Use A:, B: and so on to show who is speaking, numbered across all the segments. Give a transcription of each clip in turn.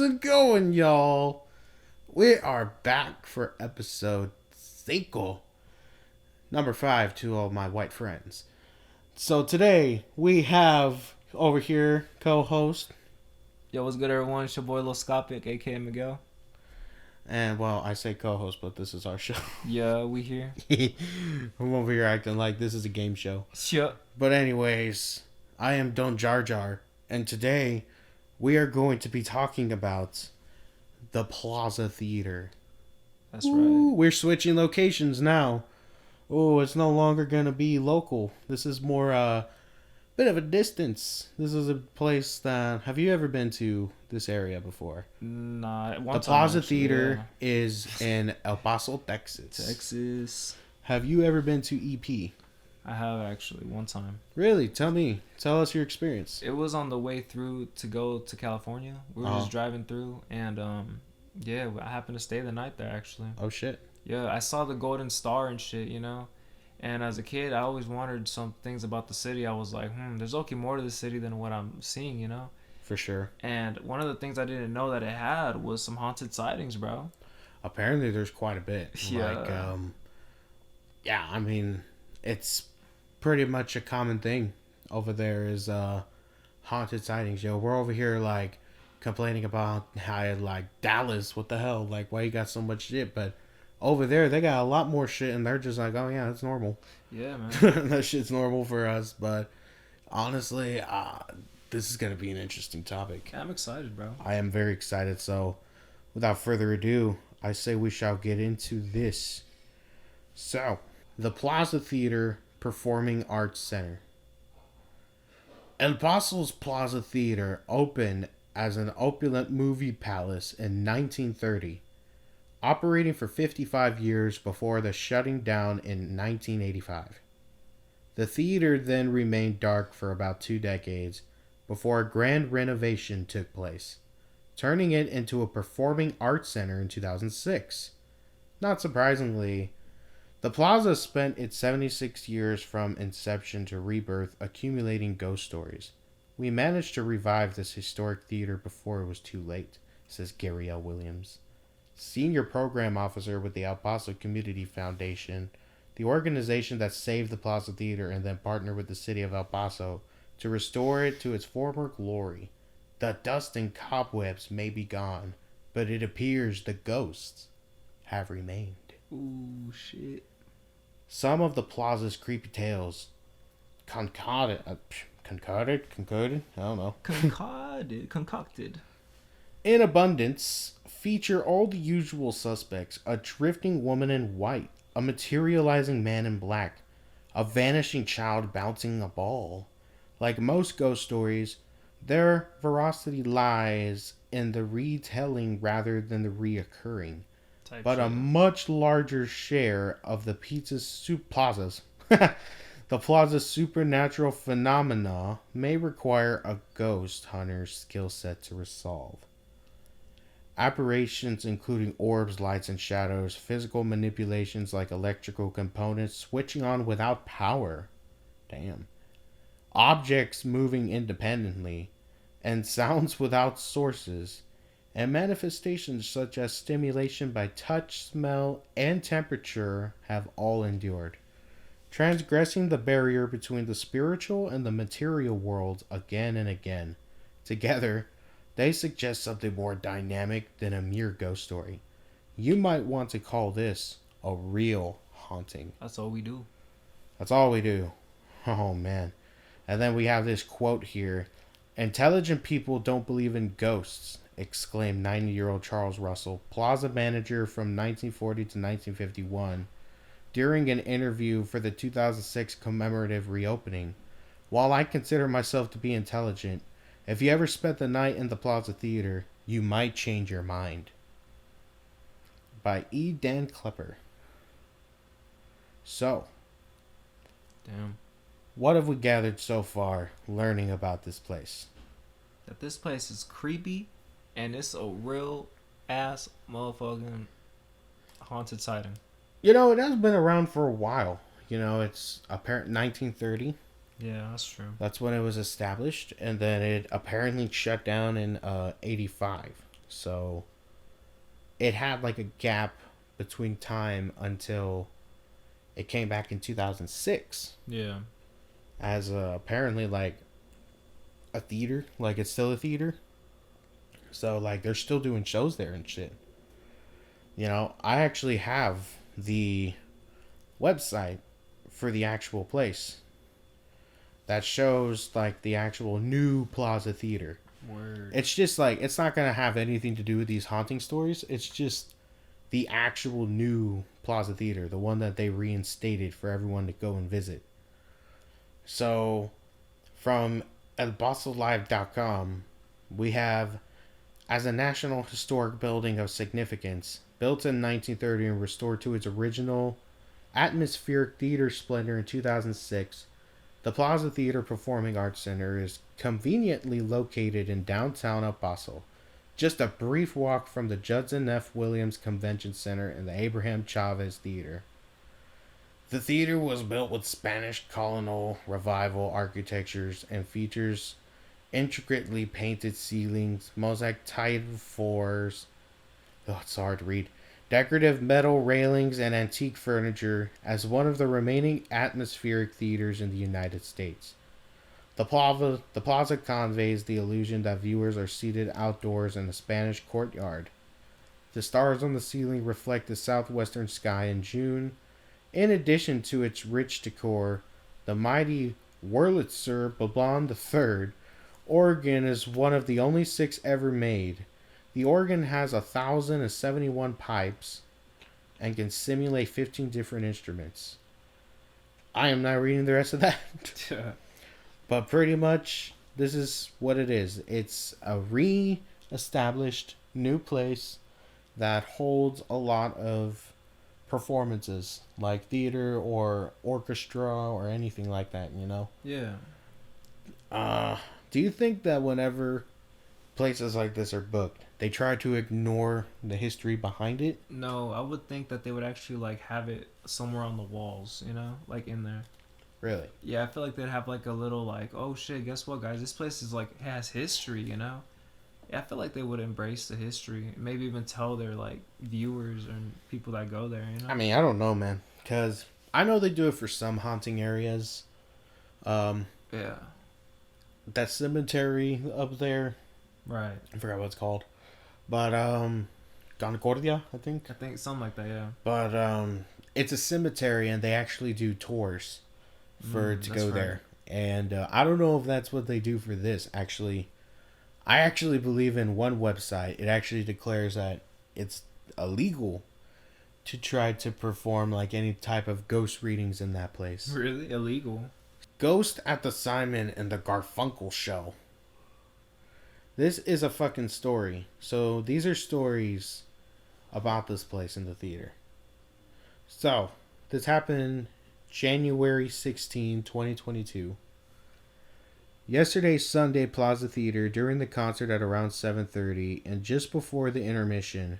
A: it going, y'all? We are back for episode 5, number 5 to all my white friends. So today we have over here co-host,
B: Yo, what's good, everyone? It's your boy Lil Scopic, aka Miguel.
A: and well, I say co-host, but this is our show.
B: Yeah, we here.
A: I'm over here acting like this is a game show.
B: Sure.
A: But anyways, I am Don Jar Jar, and today we are going to be talking about the Plaza Theater.
B: That's
A: Ooh,
B: right.
A: we're switching locations now. Oh, it's no longer gonna be local. This is more bit of a distance. This is a place that have you ever been to this area before?
B: Nah, one
A: The
B: time
A: Plaza
B: actually,
A: Theater is in El Paso, Texas.
B: Texas.
A: Have you ever been to EP?
B: I have actually one time.
A: Really? Tell us your experience.
B: It was on the way through to go to California. We were just driving through, and yeah, I happened to stay the night there actually.
A: Oh shit.
B: Yeah, I saw the Golden Star and shit, you know. And as a kid, I always wondered some things about the city. I was like, there's okay more to the city than what I'm seeing, you know.
A: For sure.
B: And one of the things I didn't know that it had was some haunted sightings, bro.
A: Apparently there's quite a bit.
B: Yeah.
A: Like yeah, I mean, it's pretty much a common thing over there is haunted sightings. Yo, we're over here like complaining about how like Dallas, what the hell? Like why you got so much shit, but over there they got a lot more shit and they're just like, oh yeah, that's normal.
B: Yeah, man.
A: That shit's normal for us, but honestly, this is gonna be an interesting topic.
B: I'm excited, bro.
A: I am very excited, so without further ado, I say we shall get into this. So, the Plaza Theater Performing Arts Center. El Paso's Plaza Theater opened as an opulent movie palace in 1930, operating for 55 years before the shutting down in 1985. The theater then remained dark for about 2 decades before a grand renovation took place, turning it into a performing arts center in 2006. Not surprisingly, the Plaza spent its 76 years from inception to rebirth accumulating ghost stories. We managed to revive this historic theater before it was too late, says Gary L. Williams, Senior Program Officer with the El Paso Community Foundation, the organization that saved the Plaza Theater and then partnered with the city of El Paso to restore it to its former glory. The dust and cobwebs may be gone, but it appears the ghosts have remained.
B: Ooh, shit.
A: Some of the Plaza's creepy tales concocted? I don't know.
B: Concocted.
A: In abundance, feature all the usual suspects: a drifting woman in white, a materializing man in black, a vanishing child bouncing a ball. Like most ghost stories, their veracity lies in the retelling rather than the reoccurring. But a much larger share of the Plaza's the Plaza's supernatural phenomena may require a ghost hunter's skill set to resolve. Apparitions including orbs, lights, and shadows, physical manipulations like electrical components switching on without power. Damn. Objects moving independently, and sounds without sources, and manifestations such as stimulation by touch, smell, and temperature have all endured, transgressing the barrier between the spiritual and the material worlds again and again. Together, they suggest something more dynamic than a mere ghost story. You might want to call this a real haunting.
B: That's all we do.
A: That's all we do. Oh, man. And then we have this quote here. Intelligent people don't believe in ghosts, exclaimed 90-year-old Charles Russell, Plaza manager from 1940 to 1951, during an interview for the 2006 commemorative reopening. While I consider myself to be intelligent, if you ever spent the night in the Plaza Theater, you might change your mind. By E. Dan Klepper. So,
B: Damn.
A: what have we gathered so far learning about this place?
B: That this place is creepy, and it's a real ass motherfucking haunted sighting.
A: You know, it has been around for a while. You know, it's apparent 1930.
B: Yeah, that's true.
A: That's when it was established, and then it apparently shut down in 85. So it had like a gap between time until it came back in 2006
B: Yeah.
A: as apparently like a theater. Like it's still a theater. So like they're still doing shows there and shit. You know, I actually have the website for the actual place that shows like the actual new Plaza Theater.
B: Word.
A: It's just like it's not gonna have anything to do with these haunting stories. It's just the actual new Plaza Theater, the one that they reinstated for everyone to go and visit. So from elbosolive.com, we have as a national historic building of significance, built in 1930 and restored to its original atmospheric theater splendor in 2006, the Plaza Theater Performing Arts Center is conveniently located in downtown El Paso, just a brief walk from the Judson F. Williams Convention Center and the Abraham Chavez Theater. The theater was built with Spanish colonial revival architectures and features intricately painted ceilings, mosaic tiled floors, oh, it's hard to read, decorative metal railings, and antique furniture as one of the remaining atmospheric theaters in the United States. The plaza conveys the illusion that viewers are seated outdoors in a Spanish courtyard. The stars on the ceiling reflect the southwestern sky in June. In addition to its rich decor, the mighty Wurlitzer Babon III organ is one of the only 6 ever made. The organ has 1,071 pipes and can simulate 15 different instruments. I am not reading the rest of that. But pretty much, this is what it is. It's a re-established new place that holds a lot of performances, like theater or orchestra or anything like that, you know?
B: Yeah.
A: Uh, do you think that whenever places like this are booked, they try to ignore the history behind it?
B: No, I would think that they would actually like have it somewhere on the walls, you know, like in there.
A: Really?
B: Yeah, I feel like they'd have like a little like, oh shit, guess what, guys? This place is like has history, you know. Yeah, I feel like they would embrace the history, maybe even tell their like viewers and people that go there, you know.
A: I mean, I don't know, man. Because I know they do it for some haunting areas. Um,
B: Yeah.
A: that cemetery up there,
B: Right.
A: I forgot what it's called. But, Concordia, I think.
B: I think something like that. Yeah.
A: But, it's a cemetery and they actually do tours for to
B: That's
A: go
B: right.
A: there. And I don't know if that's what they do for this, actually. I actually believe in one website, it actually declares that it's illegal to try to perform like any type of ghost readings in that place.
B: Really illegal.
A: Ghost at the Simon and the Garfunkel Show. This is a fucking story. So these are stories about this place in the theater. So this happened January 16, 2022. Yesterday, Sunday, Plaza Theater, during the concert at around 7:30 and just before the intermission,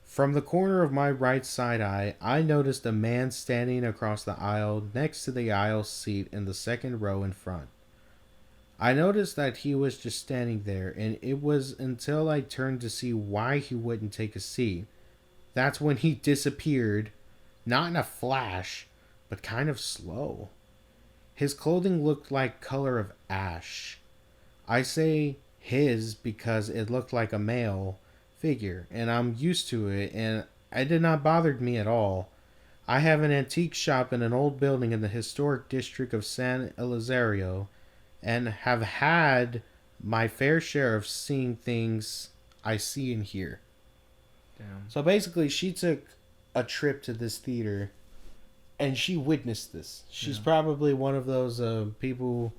A: from the corner of my right side eye, I noticed a man standing across the aisle next to the aisle seat in the second row in front. I noticed that he was just standing there, and it was until I turned to see why he wouldn't take a seat. That's when he disappeared, not in a flash, but kind of slow. His clothing looked like color of ash. I say his because it looked like a male figure, and I'm used to it, and it did not bother me at all. I have an antique shop in an old building in the historic district of San Elizario, and have had my fair share of seeing things I see and hear.
B: Damn.
A: So basically, she took a trip to this theater and she witnessed this. She's
B: Yeah.
A: probably one of those people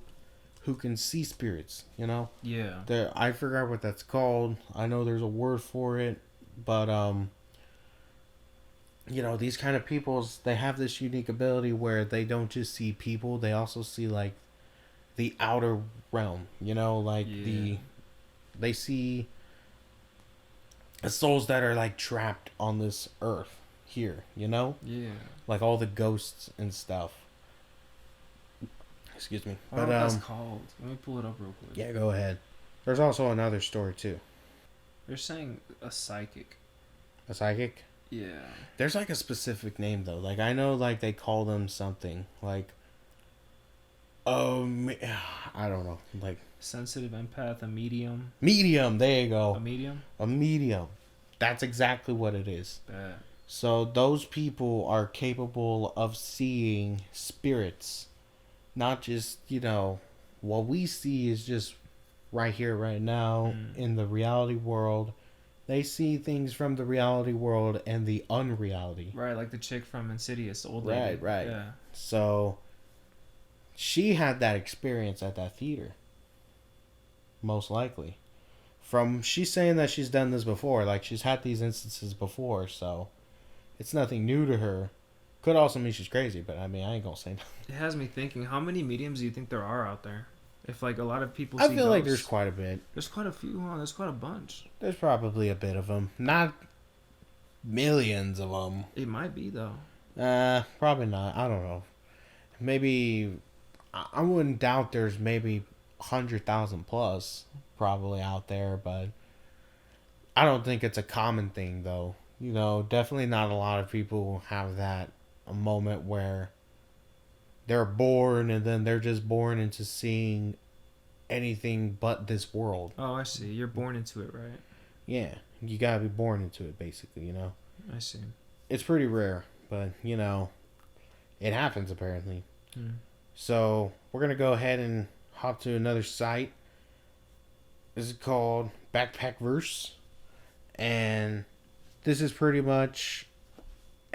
A: who can see spirits, you know?
B: Yeah.
A: I forgot what that's called. I know there's a word for it, but you know, these kind of peoples, they have this unique ability where they don't just see people, they also see like the outer realm, you know, like
B: Yeah.
A: they see the souls that are like trapped on this earth here, you know?
B: Yeah.
A: Like all the ghosts and stuff. Excuse me.
B: I don't know what that's called. Let me pull it up real quick.
A: Yeah, go ahead. There's also another story too.
B: They're saying a psychic.
A: A psychic?
B: Yeah.
A: There's like a specific name though. Like I know like they call them something. Like I don't know. Like
B: Sensitive empath, a medium.
A: medium, there you
B: A
A: go.
B: medium?
A: A medium. That's exactly what it is.
B: Bad.
A: So those people are capable of seeing spirits. Not just, what we see is just right here, right now, in the reality world. They see things from the reality world and the unreality.
B: Right, like the chick from Insidious, the old lady.
A: Right.
B: Yeah.
A: So she had that experience at that theater. Most likely. She's saying that she's done this before. Like, she's had these instances before, so it's nothing new to her. Could also mean she's crazy, but I mean, I ain't gonna say nothing.
B: It has me thinking, how many mediums do you think there are out there? If, like, a lot of people
A: I
B: see
A: feel like
B: ghosts,
A: there's quite a bit.
B: there's quite a few, huh? There's quite a bunch.
A: There's probably a bit of them. Not millions of them.
B: It might be, though.
A: Probably not. I don't know. Maybe, I wouldn't doubt there's maybe 100,000 plus probably out there, but I don't think it's a common thing, though. Definitely not a lot of people have that a moment where they're born and then they're just born into seeing anything but this world.
B: Oh, I see. You're born into it, right?
A: Yeah, you gotta be born into it, basically,
B: I see.
A: It's pretty rare, but, it happens apparently. So, we're gonna go ahead and hop to another site. This is called Backpackverse. And this is pretty much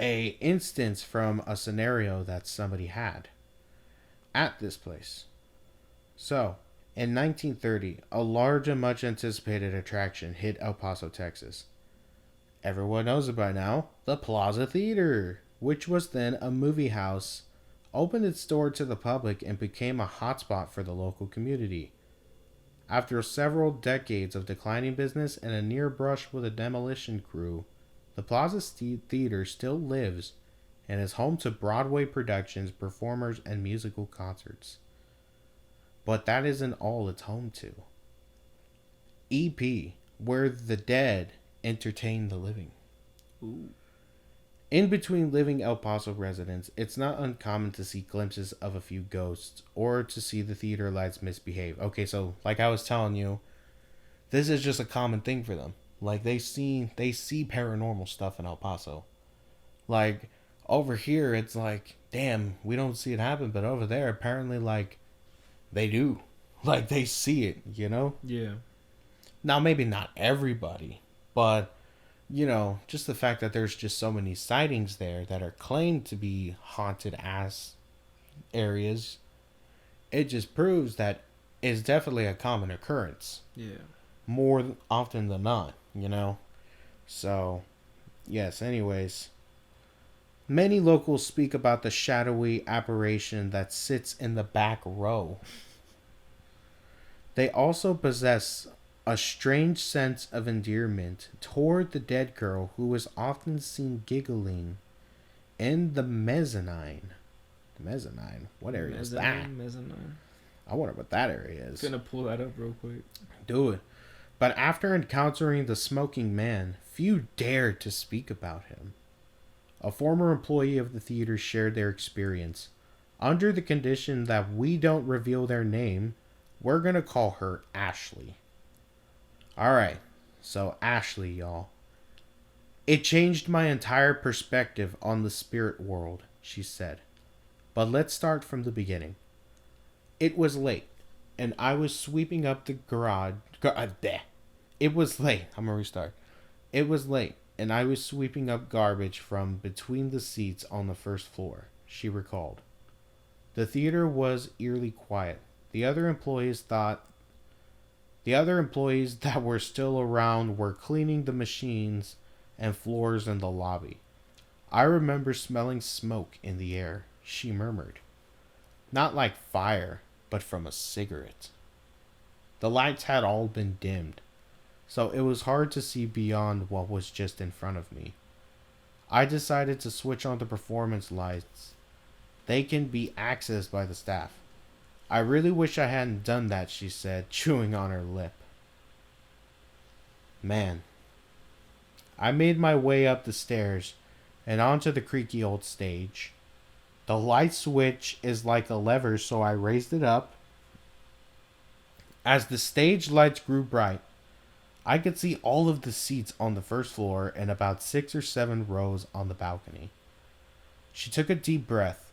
A: a instance from a scenario that somebody had at this place. So, in 1930, a large and much anticipated attraction hit El Paso, Texas. Everyone knows it by now. The Plaza Theater, which was then a movie house, opened its door to the public and became a hotspot for the local community. After several decades of declining business and a near brush with a demolition crew, the Plaza Theater still lives and is home to Broadway productions, performers, and musical concerts. But that isn't all it's home to. EP, where the dead entertain the living.
B: Ooh.
A: In between living El Paso residents, it's not uncommon to see glimpses of a few ghosts or to see the theater lights misbehave. Okay, so like I was telling you, this is just a common thing for them. Like they see paranormal stuff in El Paso. Like over here it's like, damn, we don't see it happen, but over there apparently like they do. Like they see it,
B: Yeah.
A: Now maybe not everybody, but just the fact that there's just so many sightings there that are claimed to be haunted ass areas, it just proves that it's definitely a common occurrence.
B: Yeah.
A: More often than not, So, yes, anyways. Many locals speak about the shadowy apparition that sits in the back row. They also possess a strange sense of endearment toward the dead girl who was often seen giggling in the mezzanine. The mezzanine? What area is that?
B: Mezzanine.
A: I wonder what that area is.
B: I'm gonna pull that up real quick.
A: Do it. But after encountering the smoking man, few dared to speak about him. A former employee of the theater shared their experience. Under the condition that we don't reveal their name, we're gonna call her Ashley. Alright, so Ashley, y'all. It changed my entire perspective on the spirit world, she said. But let's start from the beginning. It was late, and I was sweeping up the garage. It was late. I'm gonna restart. It was late, and I was sweeping up garbage from between the seats on the first floor, she recalled. The theater was eerily quiet. The other employees that were still around were cleaning the machines and floors in the lobby. I remember smelling smoke in the air, she murmured. Not like fire, but from a cigarette. The lights had all been dimmed, so it was hard to see beyond what was just in front of me. I decided to switch on the performance lights. They can be accessed by the staff. I really wish I hadn't done that, she said, chewing on her lip. Man, I made my way up the stairs and onto the creaky old stage. The light switch is like a lever, so I raised it up. As the stage lights grew bright, I could see all of the seats on the first floor and about 6 or 7 rows on the balcony. She took a deep breath.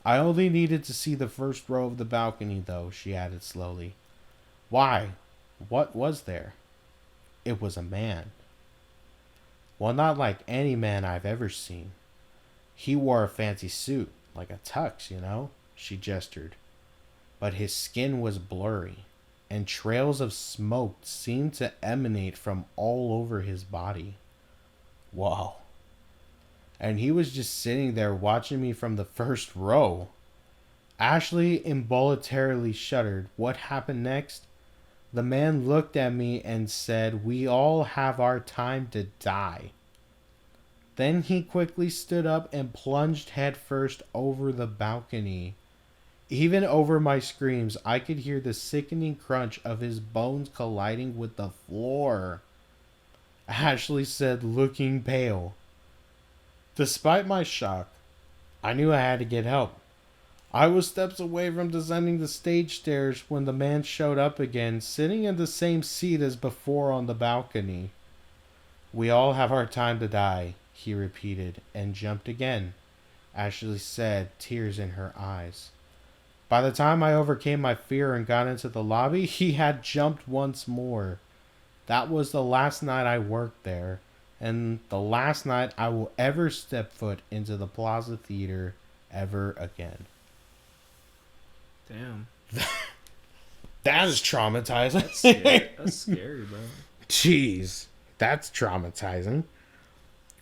A: I only needed to see the first row of the balcony, though, she added slowly. Why? What was there? It was a man. Well, not like any man I've ever seen. He wore a fancy suit, like a tux, you know? She gestured. But his skin was blurry, and trails of smoke seemed to emanate from all over his body. Wow. And he was just sitting there watching me from the first row. Ashley involuntarily shuddered. What happened next? The man looked at me and said, "We all have our time to die." Then he quickly stood up and plunged headfirst over the balcony. Even over my screams, I could hear the sickening crunch of his bones colliding with the floor. Ashley said, looking pale. Despite my shock, I knew I had to get help. I was steps away from descending the stage stairs when the man showed up again, sitting in the same seat as before on the balcony. "We all have our time to die," he repeated, and jumped again, Ashley said, tears in her eyes. By the time I overcame my fear and got into the lobby, he had jumped once more. That was the last night I worked there, and the last night I will ever step foot into the Plaza Theater ever again.
B: Damn.
A: That is traumatizing.
B: That's scary. That's scary, bro.
A: Jeez, that's traumatizing.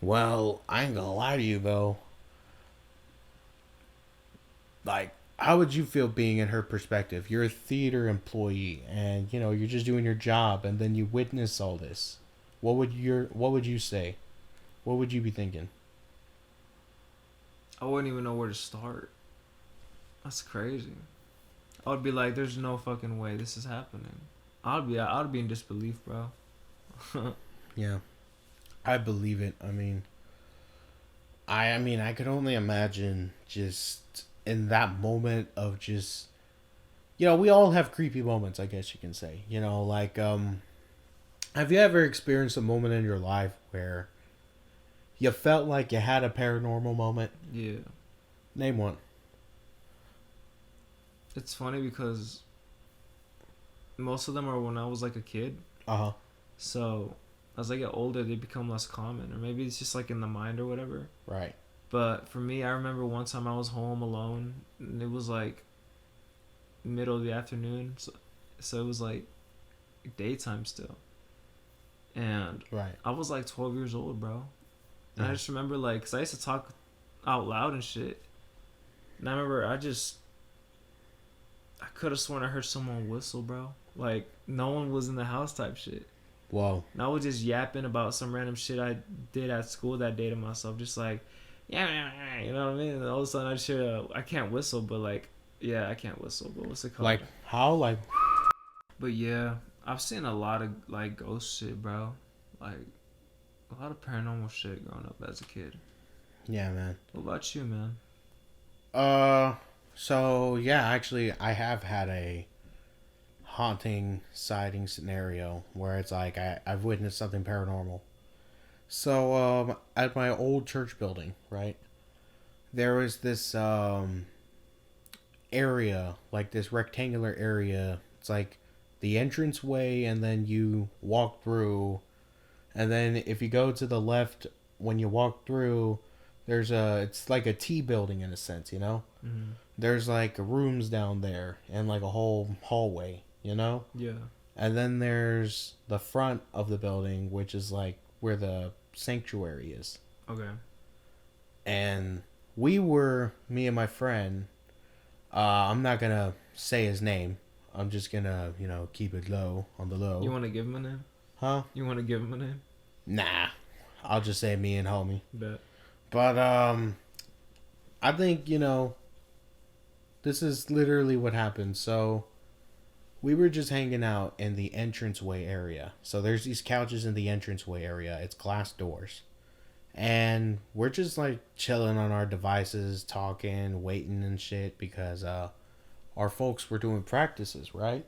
A: Well, I ain't gonna lie to you, though. Like, how would you feel being in her perspective? You're a theater employee, and you're just doing your job, and then you witness all this. What would you say? What would you be thinking?
B: I wouldn't even know where to start. That's crazy. I would be like, "There's no fucking way this is happening." I'd be in disbelief, bro.
A: Yeah, I believe it. I could only imagine just in that moment of just, we all have creepy moments, I guess you can say. Have you ever experienced a moment in your life where you felt like you had a paranormal moment?
B: Yeah.
A: Name one.
B: It's funny because most of them are when I was like a kid.
A: Uh-huh.
B: So as I get older, they become less common, or maybe it's just like in the mind or whatever.
A: Right.
B: But for me, I remember one time I was home alone, and it was like middle of the afternoon, so it was like daytime still. And
A: right.
B: I was like 12 years old, bro. And I just remember, like, because I used to talk out loud and shit. And I remember I could have sworn I heard someone whistle, bro. Like, no one was in the house type shit.
A: Whoa.
B: And I was just yapping about some random shit I did at school that day to myself. Just like, yeah, you know what I mean? And all of a sudden I just hear, I can't whistle, but like, yeah, I can't whistle, but what's it called?
A: Like, how? Like.
B: But yeah, I've seen a lot of, like, ghost shit, bro. Like, a lot of paranormal shit growing up as a kid.
A: Yeah, man.
B: What about you, man?
A: So, yeah, actually, I have had a haunting sighting scenario where it's like I've witnessed something paranormal. So, at my old church building, right, there was this, area, like this rectangular area. It's like the entranceway, and then you walk through, and then if you go to the left when you walk through, it's like a T building in a sense,
B: Mm-hmm.
A: There's like rooms down there and like a whole hallway,
B: Yeah.
A: and then there's the front of the building, which is like where the sanctuary is.
B: Okay.
A: And me and my friend, I'm not gonna say his name. I'm just gonna, keep it low, on the low.
B: You want to give him a name?
A: Huh?
B: You want to give him a name?
A: Nah. I'll just say me and homie.
B: Bet.
A: But, I think, this is literally what happened. So, we were just hanging out in the entranceway area. So there's these couches in the entranceway area. It's glass doors. And we're just like chilling on our devices, talking, waiting and shit because our folks were doing practices, right?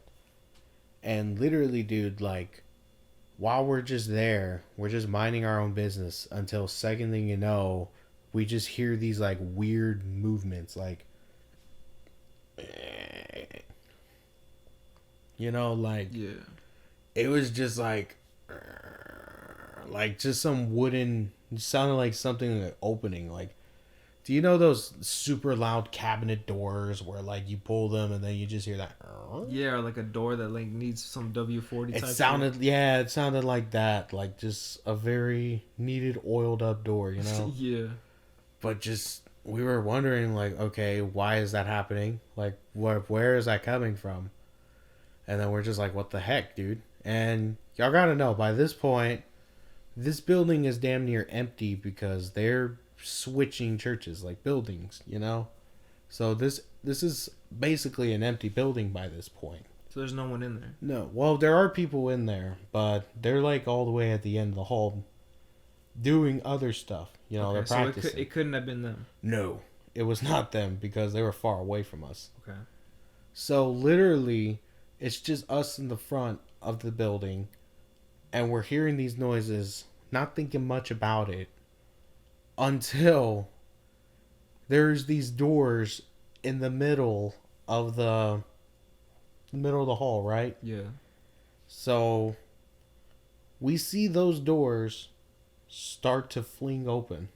A: And literally, dude, like while we're just there, we're just minding our own business until second thing you know, we just hear these like weird movements, like you know, like
B: Yeah.
A: it was just like just some wooden, it sounded like something like opening. Like, do you know those super loud cabinet doors where like you pull them and then you just hear that?
B: Yeah, or like a door that like needs some W40
A: It
B: type
A: sounded,
B: shit.
A: yeah, it sounded like that, like just a very needed oiled up door, you know.
B: Yeah.
A: But just we were wondering, like, okay, why is that happening? Like, where is that coming from? And then we're just like, what the heck, dude? And y'all gotta know, by this point, this building is damn near empty because they're switching churches, like buildings, you know. So this is basically an empty building by this point.
B: So there's no one in there.
A: No, well, there are people in there, but they're like all the way at the end of the hall, doing other stuff. You know,
B: Okay,
A: they're
B: so
A: practicing.
B: it couldn't have been them.
A: No, it was not them because they were far away from us.
B: Okay.
A: So literally, it's just us in the front of the building, and we're hearing these noises, not thinking much about it, until there's these doors in the middle of the hall, right?
B: Yeah.
A: So we see those doors start to fling open.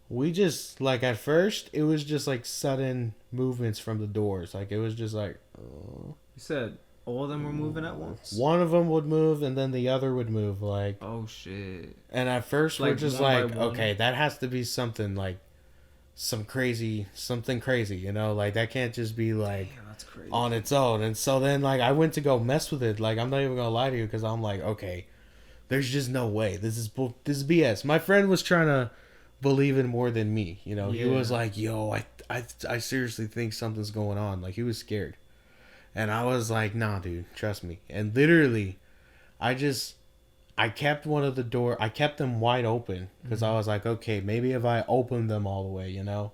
A: We just, like, at first it was just like sudden movements from the doors. Like, it was just like
B: You said all of them were moving at once?
A: one of them would move and then the other would move, like.
B: Oh shit.
A: And at first we're
B: Like,
A: just
B: one by
A: like,
B: one?
A: okay, that has to be something like something crazy, you know, like that can't just be like
B: Damn, that's crazy.
A: on its own. And so then, like, I went to go mess with it. Like, I'm not even gonna lie to you because I'm like, okay, there's just no way. This is BS. My friend was trying to believe in more than me. You know, he
B: Yeah.
A: was like, yo, I seriously think something's going on. Like, he was scared, and I was like, nah, dude, trust me. And literally, I kept I kept them wide open because I was like, okay, maybe if I open them all the way, you know,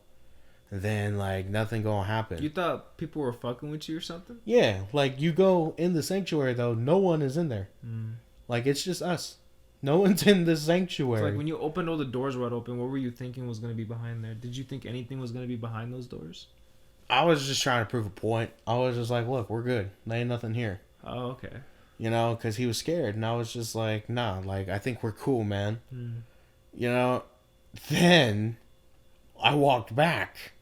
A: then like nothing gonna happen.
B: You thought people were fucking with you or something?
A: Yeah, like you go in the sanctuary though, no one is in there.
B: Mm.
A: Like, it's just us. No one's in the
B: So
A: sanctuary.
B: like when you opened all the doors wide open, what were you thinking was gonna be behind there? Did you think anything was gonna be behind those doors?
A: I was just trying to prove a point. I was just like, look, we're good. There ain't nothing here.
B: Oh, okay.
A: You know, because he was scared. And I was just like, nah, like, I think we're cool, man.
B: Mm.
A: You know, then I walked back.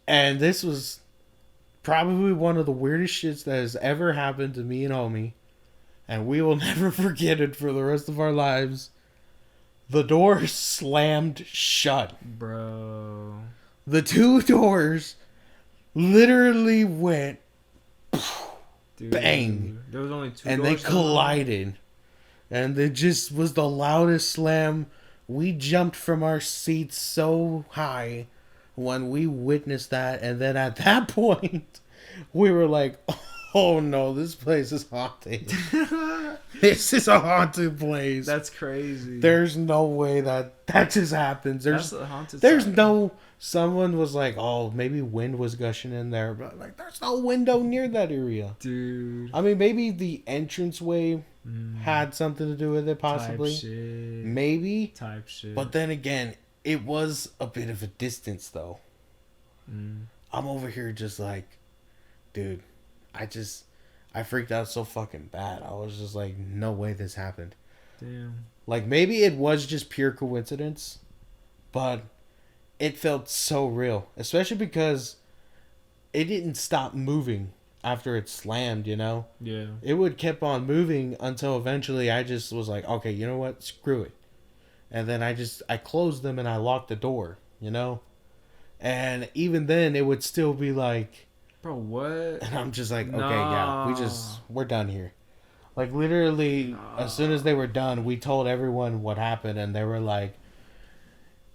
A: And this was probably one of the weirdest shits that has ever happened to me and homie. And we will never forget it for the rest of our lives. The door slammed shut.
B: Bro.
A: The two doors literally went
B: Dude.
A: bang.
B: There was only two
A: And they
B: doors.
A: collided. And it just was the loudest slam. We jumped from our seats so high when we witnessed that. And then at that point, we were like, oh no, this place is haunted. This is a haunted place.
B: That's crazy.
A: There's no way that just happens.
B: That's a haunted
A: There's
B: site.
A: no. Someone was like, oh, maybe wind was gushing in there. But like, there's no window near that area.
B: Dude.
A: I mean, maybe the entranceway had something to do with it, possibly.
B: Type shit.
A: Maybe.
B: Type shit.
A: But then again, it was a bit of a distance, though. I'm over here just like, dude, I freaked out so fucking bad. I was just like, no way this happened.
B: Damn.
A: Like, maybe it was just pure coincidence, but it felt so real. Especially because it didn't stop moving after it slammed, you know?
B: Yeah.
A: It would keep on moving until eventually I just was like, okay, you know what? Screw it. And then I closed them and I locked the door, you know? And even then, it would still be like...
B: Bro, what?
A: And I'm just like, okay,
B: Nah.
A: yeah, we're done here. Like, literally, as soon as they were done, we told everyone what happened, and they were like,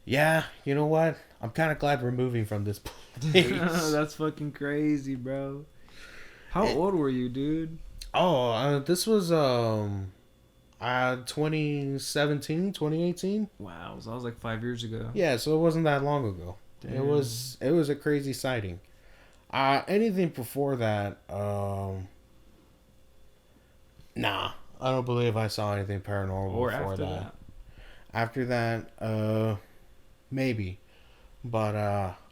A: yeah, you know what? I'm kind of glad we're moving from this place.
B: That's fucking crazy, bro. How old were you, dude?
A: This was 2017, 2018.
B: Wow, so that was like 5 years ago.
A: Yeah, so it wasn't that long ago.
B: Damn.
A: It was a crazy sighting. Anything before that, nah, I don't believe I saw anything paranormal
B: Or
A: before
B: after
A: that.
B: that.
A: After that, maybe, but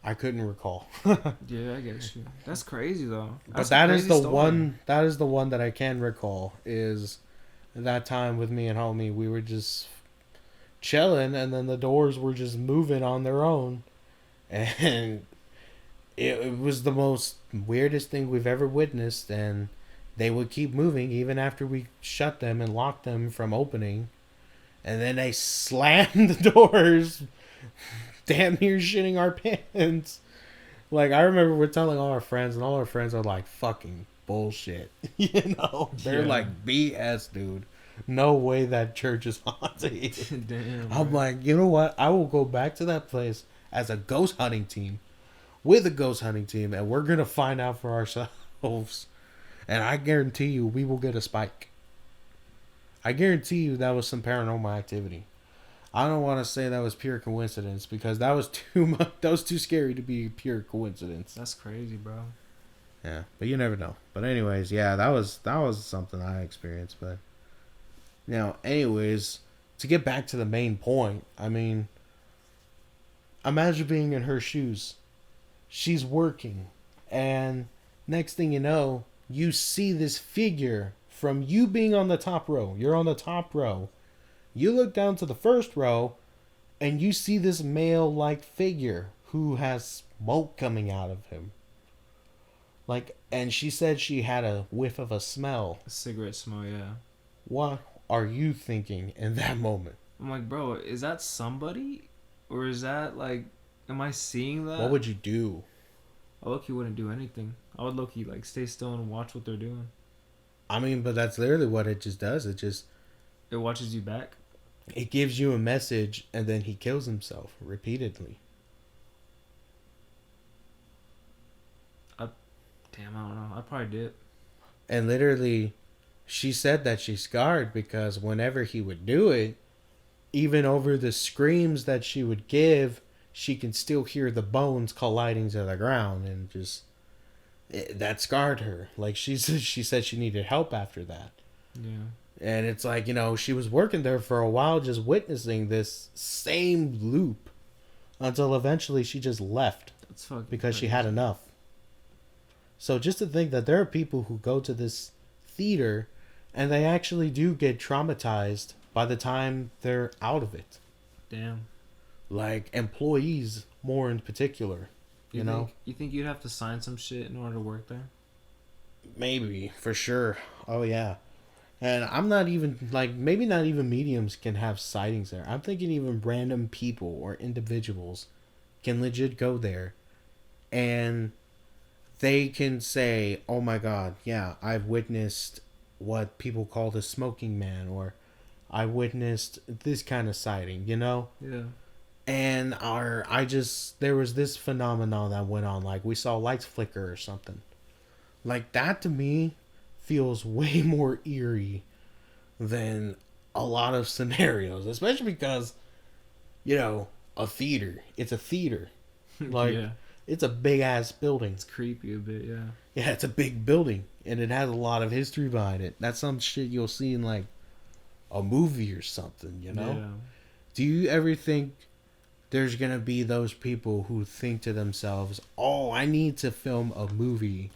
A: I couldn't recall.
B: Yeah, I get you. That's crazy though.
A: But
B: That's a crazy story.
A: that is the one that I can recall is that time with me and homie. We were just chilling, and then the doors were just moving on their own, and it was the most weirdest thing we've ever witnessed. And they would keep moving even after we shut them and locked them from opening, and then they slammed the doors, damn near shitting our pants. Like, I remember we're telling all our friends, and all our friends are like, fucking bullshit. You know? They're
B: Yeah.
A: like, BS, dude. No way that church is haunted.
B: Damn.
A: I'm
B: Bro.
A: like, you know what? I will go back to that place as a ghost hunting team. With a ghost hunting team, and we're going to find out for ourselves. And I guarantee you, we will get a spike. I guarantee you that was some paranormal activity. I don't want to say that was pure coincidence because that was too much. That was too scary to be pure coincidence.
B: That's crazy, bro.
A: Yeah, but you never know. But anyways, yeah, that was something I experienced. But now, anyways, to get back to the main point, I mean, imagine being in her shoes. She's working, and next thing you know, you see this figure from you being on the top row. You're on the top row. You look down to the first row, and you see this male-like figure who has smoke coming out of him. Like, and she said she had a whiff of a smell.
B: A cigarette smell, yeah.
A: What are you thinking in that moment?
B: I'm like, bro, is that somebody? Or is that like, am I seeing that?
A: What would you do?
B: I low-key wouldn't do anything. I would low-key like stay still and watch what they're doing.
A: I mean, but that's literally what it just does.
B: It watches you back.
A: It gives you a message, and then he kills himself repeatedly.
B: Damn, I don't know. I'd probably dip.
A: And literally, she said that she's scarred because whenever he would do it, even over the screams that she would give, she can still hear the bones colliding to the ground, and that scarred her. Like, she said she needed help after that.
B: Yeah.
A: And it's like, you know, she was working there for a while just witnessing this same loop until eventually she just left
B: That's fucking
A: because
B: crazy.
A: she had enough. So just to think that there are people who go to this theater and they actually do get traumatized by the time they're out of it.
B: Damn.
A: Like employees more in particular, you know?
B: You think you'd have to sign some shit in order to work there?
A: Maybe, for sure. Oh yeah. And I'm not even like maybe not even mediums can have sightings there. I'm thinking even random people or individuals can legit go there and they can say, "Oh my god, yeah, I've witnessed what people call the smoking man," or "I witnessed this kind of sighting," you know?
B: Yeah.
A: And there was this phenomenon that went on, like we saw lights flicker or something. Like that to me feels way more eerie than a lot of scenarios, especially because, you know, it's a theater. Like,
B: yeah.
A: it's a big ass building.
B: It's creepy a bit, yeah.
A: Yeah, it's a big building, and it has a lot of history behind it. That's some shit you'll see in like a movie or something, you know?
B: Yeah.
A: Do you ever think there's gonna be those people who think to themselves, "Oh, I need to film a movie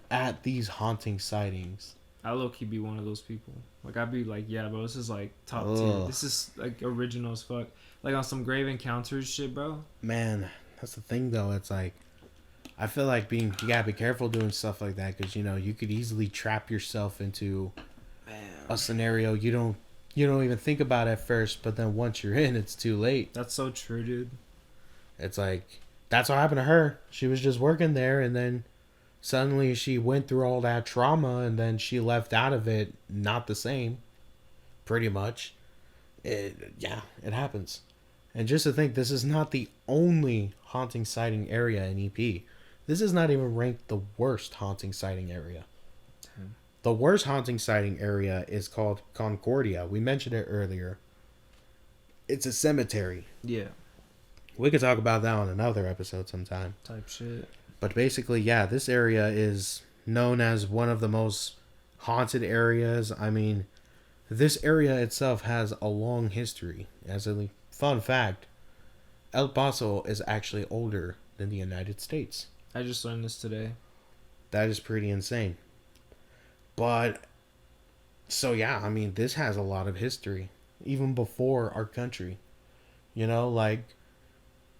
A: at these haunting sightings"?
B: I low key be one of those people. Like I'd be like, yeah, bro, this is like top tier.
A: Ugh.
B: This is like original as fuck. Like on some Grave Encounters shit, bro.
A: Man, that's the thing though. It's like I feel like you gotta be careful doing stuff like that because you know you could easily trap yourself into a scenario you don't even think about at first, but then once you're in, it's too late.
B: That's so true, dude.
A: It's like that's what happened to her. She was just working there, and then suddenly she went through all that trauma, and then she left out of it not the same. Pretty much, it happens. And just to think, this is not the only haunting sighting area in EP. This is not even ranked the worst haunting sighting area.
B: Damn.
A: The worst haunting sighting area is called Concordia. We mentioned it earlier. It's a cemetery.
B: Yeah.
A: We could talk about that on another episode sometime.
B: Type shit.
A: But basically, yeah, this area is known as one of the most haunted areas. I mean, this area itself has a long history. As a fun fact, El Paso is actually older than the United States.
B: I just learned this today.
A: That is pretty insane. But, so yeah, I mean, this has a lot of history. Even before our country. You know, like,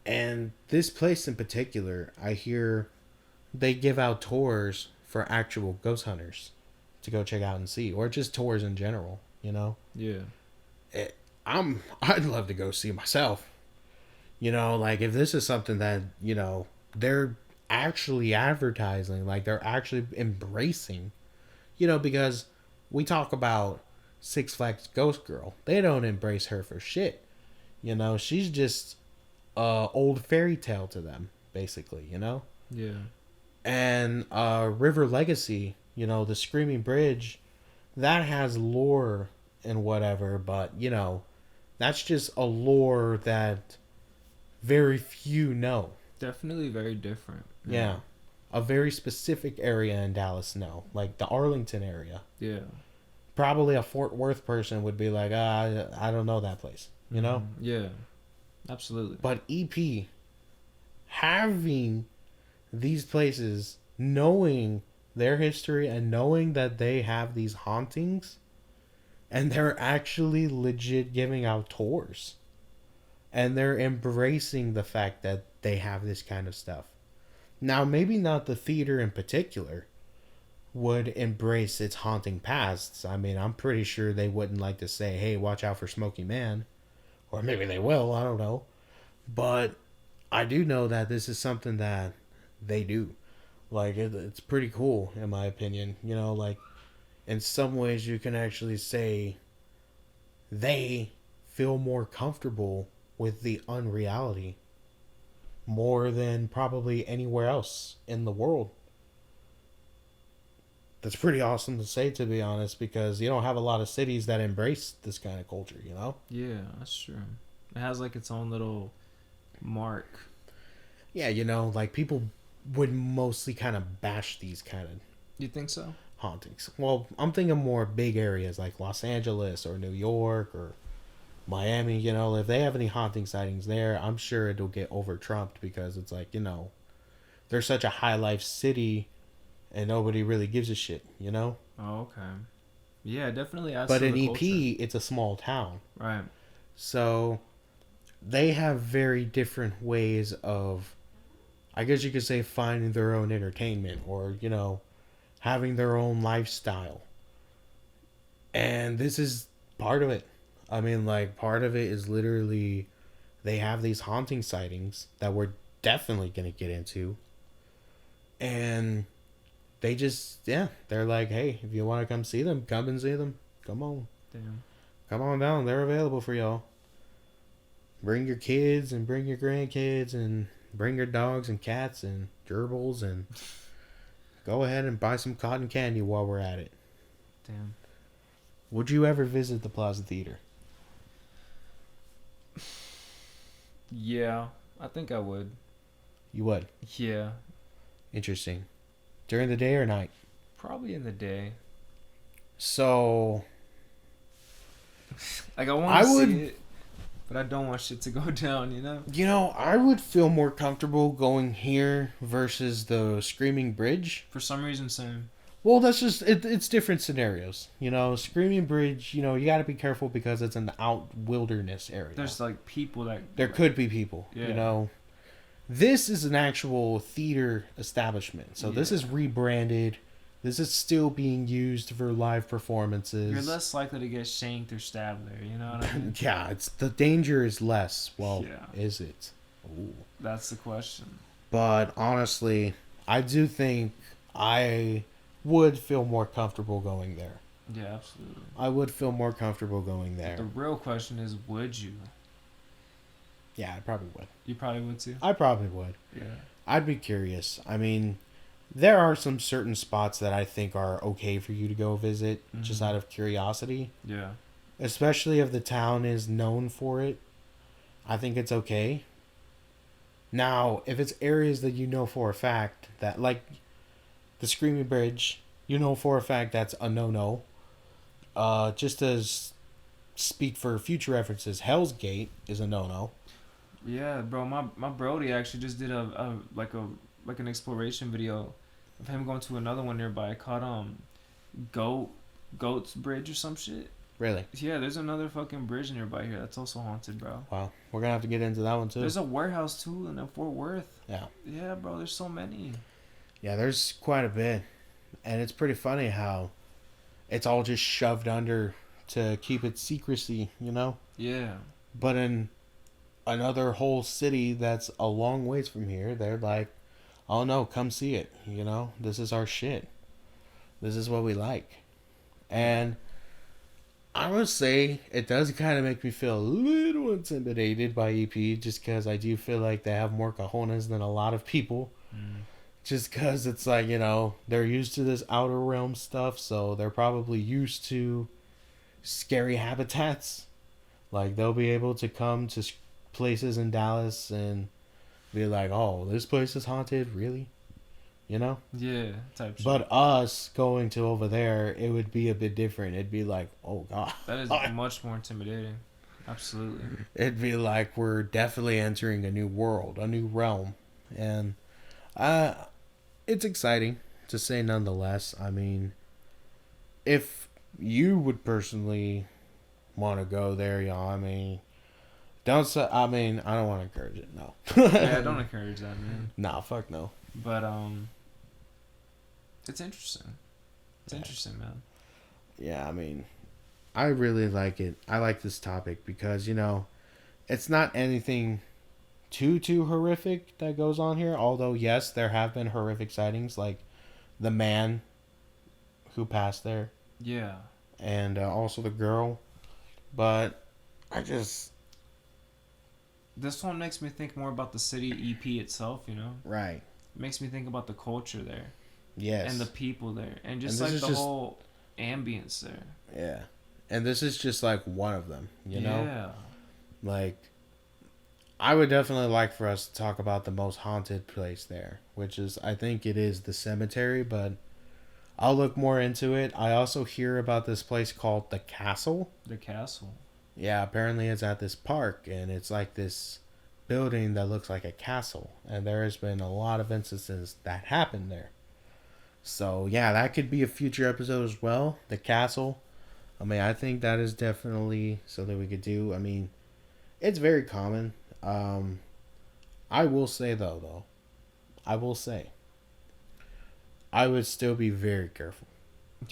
A: and this place in particular, I hear they give out tours for actual ghost hunters to go check out and see. Or just tours in general, you know?
B: Yeah.
A: I'd love to go see myself. You know, like if this is something that, you know, they're actually advertising, like they're actually embracing, you know, because we talk about Six Flags Ghost Girl. They don't embrace her for shit. You know, she's just old fairy tale to them, basically, you know?
B: Yeah.
A: And River Legacy, you know, the Screaming Bridge, that has lore and whatever, but, you know, that's just a lore that very few know.
B: Definitely very different.
A: Yeah. A very specific area in Dallas know. Like the Arlington area.
B: Yeah.
A: Probably a Fort Worth person would be like, I don't know that place. You know?
B: Yeah. Absolutely.
A: But EP, having these places, knowing their history and knowing that they have these hauntings, and they're actually legit giving out tours. And they're embracing the fact that they have this kind of stuff. Now, maybe not the theater in particular would embrace its haunting pasts. I mean, I'm pretty sure they wouldn't like to say, hey, watch out for Smokey Man. Or maybe they will, I don't know. But I do know that this is something that they do. Like, it's pretty cool, in my opinion. You know, like, in some ways you can actually say they feel more comfortable with the unreality more than probably anywhere else in the world. That's pretty awesome to say, to be honest, because you don't have a lot of cities that embrace this kind of culture, you know?
B: Yeah, that's true. It has like its own little mark.
A: Yeah, you know, like people would mostly kind of bash these kind of
B: You think so?
A: hauntings. Well, I'm thinking more big areas like Los Angeles or New York or Miami, you know, if they have any haunting sightings there, I'm sure it'll get over trumped because it's like, you know, they're such a high life city and nobody really gives a shit, you know?
B: Oh, okay. Yeah, definitely adds
A: But
B: to
A: in
B: the
A: EP,
B: culture.
A: it's a small town.
B: Right.
A: So they have very different ways of, I guess you could say, finding their own entertainment or, you know, having their own lifestyle. And this is part of it. I mean, like, part of it is literally they have these haunting sightings that we're definitely going to get into. And they just, yeah, they're like, hey, if you want to come see them, come and see them. Come on.
B: Damn.
A: Come on down. They're available for y'all. Bring your kids and bring your grandkids and bring your dogs and cats and gerbils and go ahead and buy some cotton candy while we're at it.
B: Damn.
A: Would you ever visit the Plaza Theater?
B: Yeah, I think I would.
A: You would?
B: Yeah.
A: Interesting. During the day or night?
B: Probably in the day.
A: So,
B: Like I want
A: I
B: to
A: would-
B: see it, but I don't want shit to go down, you know?
A: you know, I would feel more comfortable going here versus the Screaming Bridge.
B: For some reason, same.
A: Well, that's just, it's different scenarios. You know, Screaming Bridge, you know, you got to be careful because it's an out wilderness area.
B: There's like people that
A: There could be people,
B: Yeah.
A: you know. This is an actual theater establishment. So this
B: Yeah.
A: is rebranded. This is still being used for live performances.
B: you're less likely to get shanked or stabbed there. You know what I mean?
A: Yeah, it's the danger is less. Well,
B: Yeah.
A: is it? Ooh.
B: That's the question.
A: But honestly, I do think I would feel more comfortable going there.
B: Yeah, absolutely.
A: I would feel more comfortable going
B: The
A: there.
B: real question is, would you?
A: Yeah, I probably would.
B: You probably would too.
A: I probably would.
B: Yeah.
A: I'd be curious. I mean, there are some certain spots that I think are okay for you to go visit just out of curiosity.
B: Yeah.
A: Especially if the town is known for it. I think it's okay. Now, if it's areas that you know for a fact that, like the Screaming Bridge, you know for a fact that's a no-no. Just as speak for future references, Hell's Gate is a no-no.
B: Yeah, bro. My Brody actually just did a like an exploration video of him going to another one nearby called Goat's Bridge or some shit.
A: Really?
B: Yeah, there's another fucking bridge nearby here that's also haunted, bro.
A: Wow. We're going to have to get into that one, too.
B: There's a warehouse, too, in Fort Worth.
A: Yeah.
B: Yeah, bro, there's so many.
A: Yeah, there's quite a bit. And it's pretty funny how it's all just shoved under to keep it secrecy, you know?
B: Yeah.
A: But in another whole city that's a long ways from here, they're like, oh no, come see it, you know? This is our shit. This is what we like. And I would say it does kind of make me feel a little intimidated by EP just because I do feel like they have more cojones than a lot of people. Just because it's like, you know, they're used to this outer realm stuff, so they're probably used to scary habitats. Like, they'll be able to come to places in Dallas and be like, oh, this place is haunted? Really? You know?
B: Yeah, type shit.
A: But us going to over there, it would be a bit different. It'd be like, oh, God.
B: That is much more intimidating. Absolutely.
A: It'd be like we're definitely entering a new world, a new realm. And it's exciting to say nonetheless. I mean, if you would personally want to go there, y'all, I mean, don't say, I mean, I don't want to encourage it, no.
B: Yeah, don't encourage that, man.
A: Nah, fuck no.
B: But, it's interesting. It's interesting, man.
A: Yeah, I mean, I really like it. I like this topic because, you know, it's not anything too horrific that goes on here. Although, yes, there have been horrific sightings, like the man who passed there.
B: Yeah.
A: And also the girl. But I just...
B: This one makes me think more about the city EP itself, you know?
A: Right.
B: It makes me think about the culture there.
A: Yes.
B: And the people there. And just
A: and
B: like the whole ambience there.
A: Yeah. And this is just like one of them, you know?
B: Yeah.
A: Like, I would definitely like for us to talk about the most haunted place there, which is, I think it is the cemetery, but I'll look more into it. I also hear about this place called the Castle.
B: The Castle.
A: Yeah, apparently it's at this park, and it's like this building that looks like a castle, and there has been a lot of instances that happened there. So, yeah, that could be a future episode as well, the Castle. I mean, I think that is definitely something we could do. I mean, it's very common. I will say, though, I would still be very careful.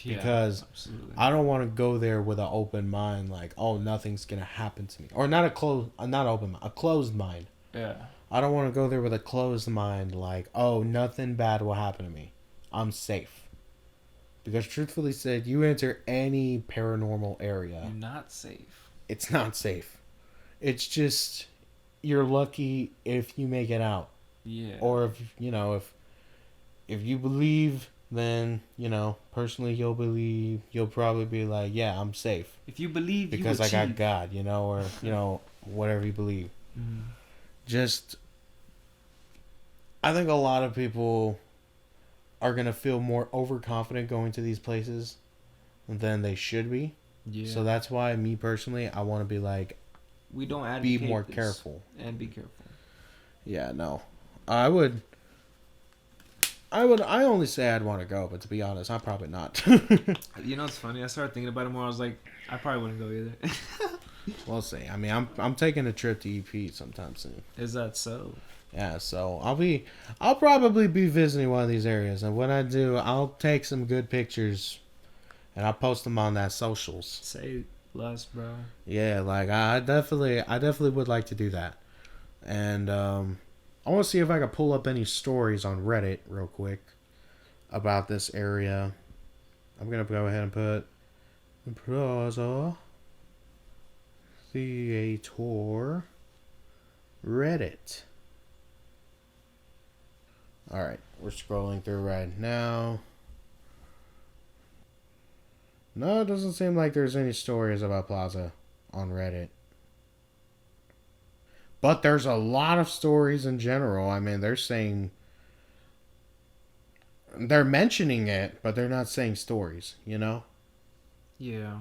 B: Yeah,
A: because
B: absolutely.
A: I don't want to go there with an open mind, like, oh, nothing's going to happen to me. Or not a closed mind.
B: Yeah.
A: I don't want to go there with a closed mind, like, oh, nothing bad will happen to me. I'm safe. Because truthfully said, you enter any paranormal area.
B: You're not safe.
A: It's not safe. It's just, you're lucky if you make it out.
B: Yeah.
A: Or if, you know, if you believe, then, you know, personally you'll probably be like, yeah, I'm safe.
B: If you believe,
A: because
B: you
A: I got God, you know, or, you know, whatever you believe. Just, I think a lot of people are going to feel more overconfident going to these places than they should be.
B: Yeah.
A: So that's why, me personally, I want to be like,
B: we don't
A: be
B: advocate
A: more
B: this.
A: careful.
B: And be careful.
A: Yeah, no. I only say I'd want to go, but to be honest, I'm probably not.
B: You know, it's funny. I started thinking about it more. I was like, I probably wouldn't go either.
A: We'll see. I mean, I'm taking a trip to EP sometime soon.
B: Is that so?
A: Yeah, so I'll probably be visiting one of these areas, and when I do, I'll take some good pictures, and I'll post them on that socials.
B: Say less, bro.
A: Yeah, like I definitely would like to do that, and I want to see if I can pull up any stories on Reddit real quick about this area. I'm gonna go ahead and put Plaza Theater Reddit. Alright, we're scrolling through right now. No, it doesn't seem like there's any stories about Plaza on Reddit. But there's a lot of stories in general. I mean, they're saying... They're mentioning it, but they're not saying stories, you know?
B: Yeah.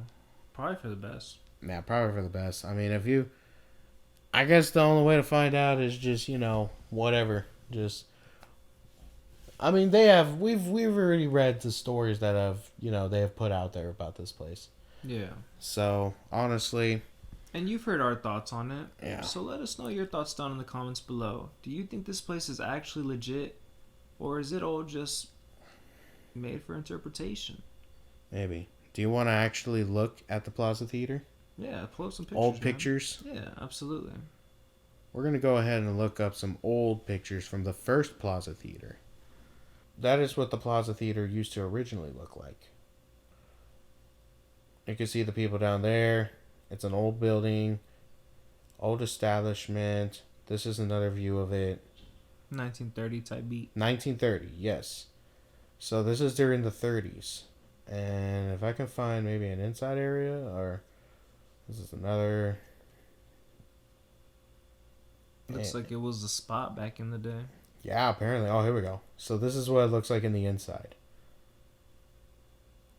B: Probably for the best.
A: Yeah, probably for the best. I mean, if you... I guess the only way to find out is just, whatever. Just... I mean, they have... We've already read the stories that they have put out there about this place.
B: Yeah.
A: So, honestly...
B: And you've heard our thoughts on it.
A: Yeah.
B: So let us know your thoughts down in the comments below. Do you think this place is actually legit? Or is it all just made for interpretation?
A: Maybe. Do you want to actually look at the Plaza Theater?
B: Yeah, pull up some pictures.
A: Old pictures?
B: Yeah, absolutely.
A: We're going to go ahead and look up some old pictures from the first Plaza Theater. That is what the Plaza Theater used to originally look like. You can see the people down there. It's an old building, old establishment. This is another view of it.
B: 1930 type beat.
A: 1930, yes. So this is during the 30s. And if I can find maybe an inside area, or this is another...
B: Looks like it was the spot back in the day.
A: Yeah, apparently. Oh, here we go. So this is what it looks like in the inside.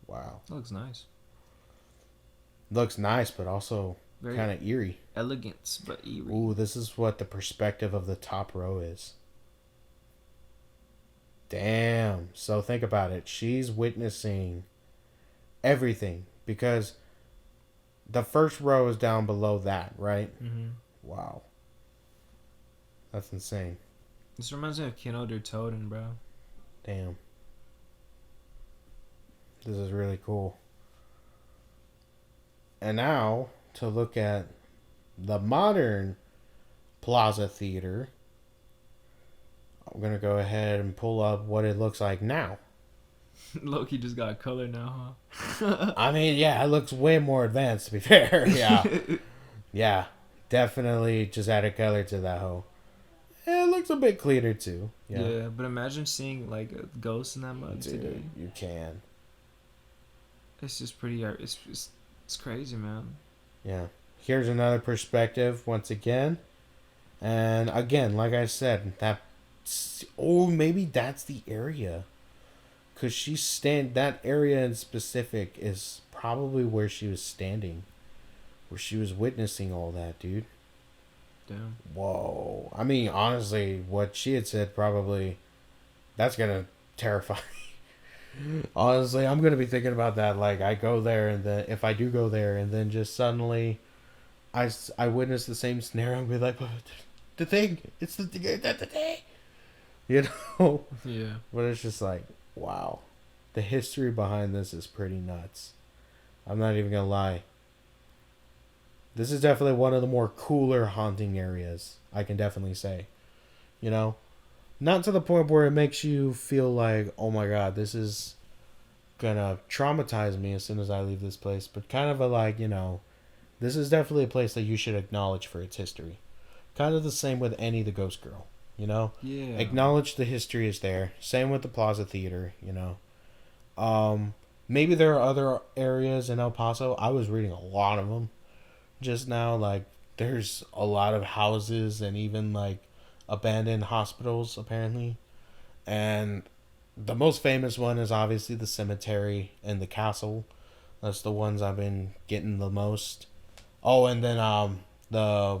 A: Wow.
B: Looks nice.
A: Looks nice, but also kind of eerie.
B: Elegant, but eerie.
A: Ooh, this is what the perspective of the top row is. Damn. So think about it. She's witnessing everything because the first row is down below that, right?
B: Mm-hmm.
A: Wow. That's insane.
B: This reminds me of Kino der Toten, bro.
A: Damn. This is really cool. And now, to look at the modern Plaza Theater, I'm going to go ahead and pull up what it looks like now.
B: Loki just got color now, huh?
A: I mean, yeah, it looks way more advanced, to be fair. Yeah. Yeah. Definitely just added color to that hoe. It looks a bit cleaner, too.
B: Yeah, but imagine seeing, like, a ghost in that mug today.
A: You can.
B: It's just pretty... It's crazy, man.
A: Yeah. Here's another perspective, once again. And, again, like I said, maybe that's the area. Because that area in specific is probably where she was standing. Where she was witnessing all that, dude.
B: Damn.
A: Whoa. I mean, honestly, what she had said probably, that's going to terrify me. Honestly, I'm going to be thinking about that. Like, I go there, and then, if I do go there, and then just suddenly, I witness the same scenario, and be like, the thing, it's the thing. You know?
B: Yeah.
A: But it's just like, wow. The history behind this is pretty nuts. I'm not even going to lie. This is definitely one of the more cooler haunting areas, I can definitely say. You know? Not to the point where it makes you feel like, oh my god, this is gonna traumatize me as soon as I leave this place. But kind of this is definitely a place that you should acknowledge for its history. Kind of the same with Annie the Ghost Girl, you know?
B: Yeah.
A: Acknowledge the history is there. Same with the Plaza Theater, you know? Maybe there are other areas in El Paso. I was reading a lot of them just now. Like, there's a lot of houses and even, like, abandoned hospitals, apparently. And the most famous one is obviously the cemetery and the castle. That's the ones I've been getting the most. Oh, and then the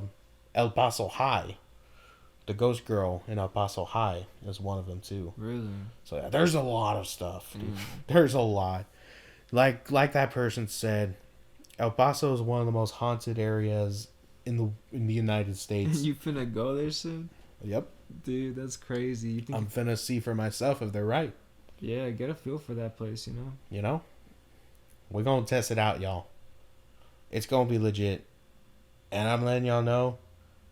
A: El Paso High. The Ghost Girl in El Paso High is one of them too.
B: Really?
A: So yeah, there's a lot of stuff, dude. There's a lot. Like that person said, El Paso is one of the most haunted areas in the United States.
B: You finna go there soon?
A: Yep.
B: Dude, that's crazy. You think
A: I'm finna see for myself if they're right.
B: Yeah, get a feel for that place, you know?
A: You know? We're gonna test it out, y'all. It's gonna be legit. And I'm letting y'all know,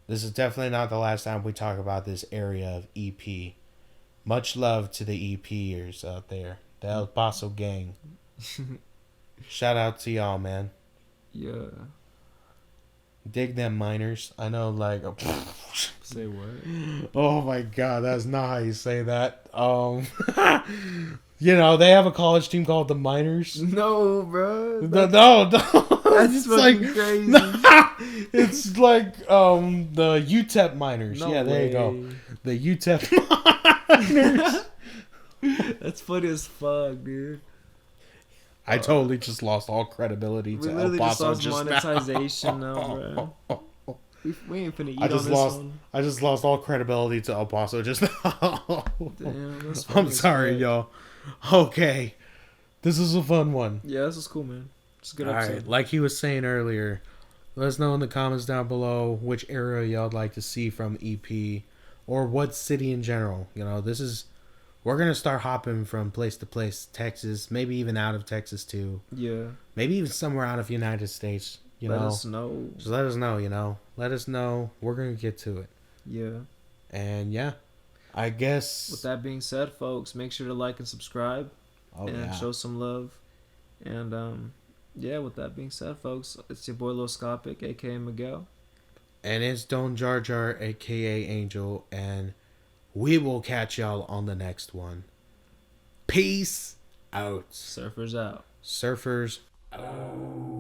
A: this is definitely not the last time we talk about this area of EP. Much love to the EPers out there. The El Paso gang. Shout out to y'all, man.
B: Yeah.
A: Dig them miners. I know, like,
B: Say what?
A: oh my god, that's not how you say that. You know, they have a college team called the Miners.
B: No, bro.
A: No, no, no.
B: That's
A: It's
B: fucking
A: like
B: crazy.
A: it's like the UTEP Miners.
B: No
A: yeah, there
B: way.
A: you go. The UTEP Miners.
B: That's funny as fuck, dude.
A: I totally just lost all credibility
B: We
A: to El
B: literally just
A: Paso
B: lost
A: just
B: monetization
A: now.
B: now, bro. We ain't finna eat
A: I
B: on
A: just
B: this
A: lost.
B: one.
A: I just lost all credibility to El Paso just now.
B: Damn, that's funny
A: I'm
B: as
A: sorry,
B: fuck.
A: y'all. Okay, this is a fun one.
B: Yeah, this is cool, man. It's a good
A: All
B: episode.
A: right, like he was saying earlier, let us know in the comments down below which area y'all'd like to see from EP, or what city in general. You know, we're gonna start hopping from place to place, Texas, maybe even out of Texas too.
B: Yeah.
A: Maybe even somewhere out of United States. You
B: Let
A: know,
B: us know.
A: just let us know. You know, let us know. We're gonna get to it.
B: Yeah.
A: And yeah, I guess.
B: With that being said, folks, make sure to like and subscribe
A: Oh
B: and
A: yeah.
B: show some love. And yeah, with that being said, folks, it's your boy Lil Scopic, aka Miguel.
A: And it's Don Jar Jar, aka Angel, and we will catch y'all on the next one. Peace out.
B: Surfers out.
A: Surfers out.